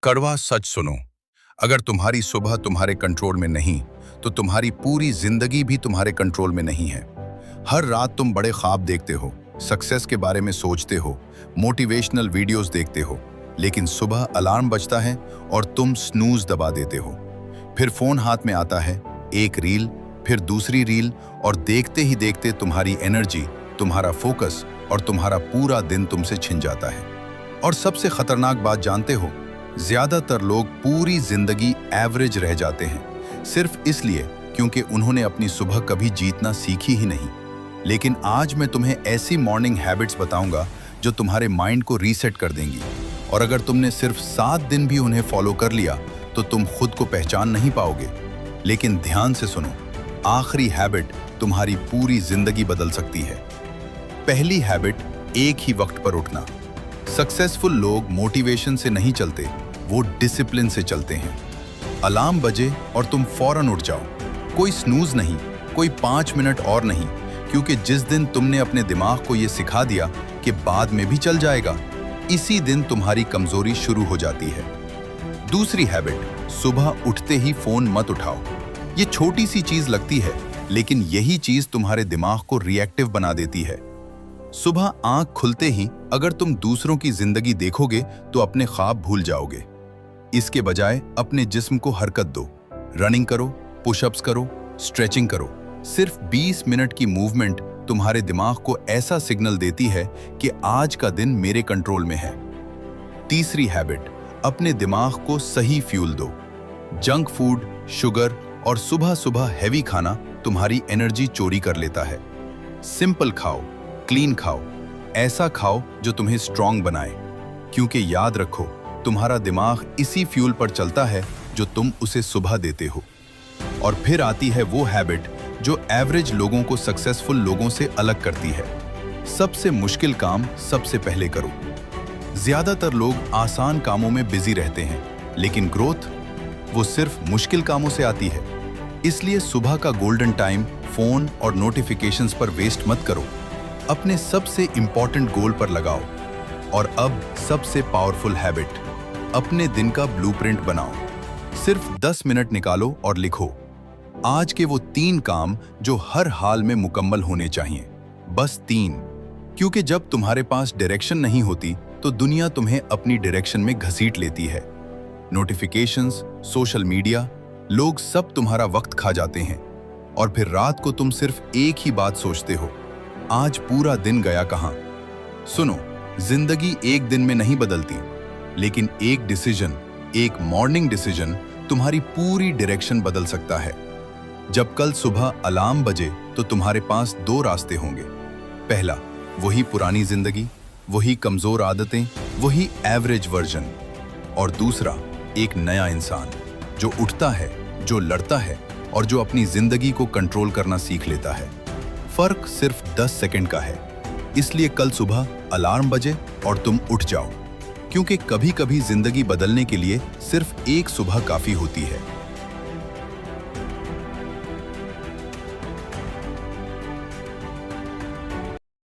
कड़वा सच सुनो, अगर तुम्हारी सुबह तुम्हारे कंट्रोल में नहीं तो तुम्हारी पूरी जिंदगी भी तुम्हारे कंट्रोल में नहीं है। हर रात तुम बड़े ख्वाब देखते हो, सक्सेस के बारे में सोचते हो, मोटिवेशनल वीडियोस देखते हो, लेकिन सुबह अलार्म बजता है और तुम स्नूज दबा देते हो। फिर फोन हाथ में आता है, एक रील, फिर दूसरी रील, और देखते ही देखते तुम्हारी एनर्जी, तुम्हारा फोकस और तुम्हारा पूरा दिन तुमसे छिन जाता है। और सबसे खतरनाक बात जानते हो, ज्यादातर लोग पूरी जिंदगी एवरेज रह जाते हैं, सिर्फ इसलिए क्योंकि उन्होंने अपनी सुबह कभी जीतना सीखी ही नहीं। लेकिन आज मैं तुम्हें ऐसी मॉर्निंग हैबिट्स बताऊंगा जो तुम्हारे माइंड को रीसेट कर देंगी, और अगर तुमने सिर्फ 7 दिन भी उन्हें फॉलो कर लिया तो तुम खुद को पहचान नहीं पाओगे। लेकिन ध्यान से सुनो, आखिरी हैबिट तुम्हारी पूरी जिंदगी बदल सकती है। पहली हैबिट, एक ही वक्त पर उठना। सक्सेसफुल लोग मोटिवेशन से नहीं चलते, वो डिसिप्लिन से चलते हैं। अलार्म बजे और तुम फौरन उठ जाओ, कोई स्नूज नहीं, कोई 5 मिनट और नहीं, क्योंकि जिस दिन तुमने अपने दिमाग को यह सिखा दिया कि बाद में भी चल जाएगा, इसी दिन तुम्हारी कमजोरी शुरू हो जाती है। दूसरी हैबिट, सुबह उठते ही फोन मत उठाओ। ये छोटी सी चीज लगती है, लेकिन यही चीज तुम्हारे दिमाग को रिएक्टिव बना देती है। सुबह आंख खुलते ही अगर तुम दूसरों की जिंदगी देखोगे तो अपने ख्वाब भूल जाओगे। इसके बजाय अपने जिस्म को हरकत दो, रनिंग करो, पुशअप्स करो, स्ट्रेचिंग करो। सिर्फ 20 मिनट की मूवमेंट तुम्हारे दिमाग को ऐसा सिग्नल देती है कि आज का दिन मेरे कंट्रोल में है। तीसरी हैबिट, अपने दिमाग को सही फ्यूल दो। जंक फूड, शुगर और सुबह सुबह हैवी खाना तुम्हारी एनर्जी चोरी कर लेता है। सिंपल खाओ, क्लीन खाओ, ऐसा खाओ जो तुम्हें स्ट्रांग बनाए, क्योंकि याद रखो, तुम्हारा दिमाग इसी फ्यूल पर चलता है जो तुम उसे सुबह देते हो। और फिर आती है वो हैबिट जो एवरेज लोगों को सक्सेसफुल लोगों से अलग करती है। सबसे मुश्किल काम सबसे पहले करो। ज्यादातर लोग आसान कामों में बिजी रहते हैं, लेकिन ग्रोथ वो सिर्फ मुश्किल कामों से आती है। इसलिए सुबह का गोल्डन टाइम फोन और नोटिफिकेशंस पर वेस्ट मत करो, अपने सबसे इंपॉर्टेंट गोल पर लगाओ। और अब सबसे पावरफुल हैबिट, अपने दिन का ब्लूप्रिंट बनाओ। सिर्फ 10 मिनट निकालो और लिखो, आज के वो 3 काम जो हर हाल में मुकम्मल होने चाहिए। बस 3, क्योंकि जब तुम्हारे पास डायरेक्शन नहीं होती तो दुनिया तुम्हें अपनी डायरेक्शन में घसीट लेती है। नोटिफिकेशंस, सोशल मीडिया, लोग सब तुम्हारा वक्त खा जाते हैं, और फिर रात को तुम सिर्फ एक ही बात सोचते हो, आज पूरा दिन गया कहां। सुनो, जिंदगी एक दिन में नहीं बदलती, लेकिन एक डिसीजन, एक मॉर्निंग डिसीजन तुम्हारी पूरी डायरेक्शन बदल सकता है। जब कल सुबह अलार्म बजे तो तुम्हारे पास 2 रास्ते होंगे। पहला, वही पुरानी जिंदगी, वही कमजोर आदतें, वही एवरेज वर्जन। और दूसरा, एक नया इंसान जो उठता है, जो लड़ता है और जो अपनी जिंदगी को कंट्रोल करना सीख लेता है। फर्क सिर्फ 10 सेकंड का है। इसलिए कल सुबह अलार्म बजे और तुम उठ जाओ, क्योंकि कभी-कभी जिंदगी बदलने के लिए सिर्फ एक सुबह काफी होती है।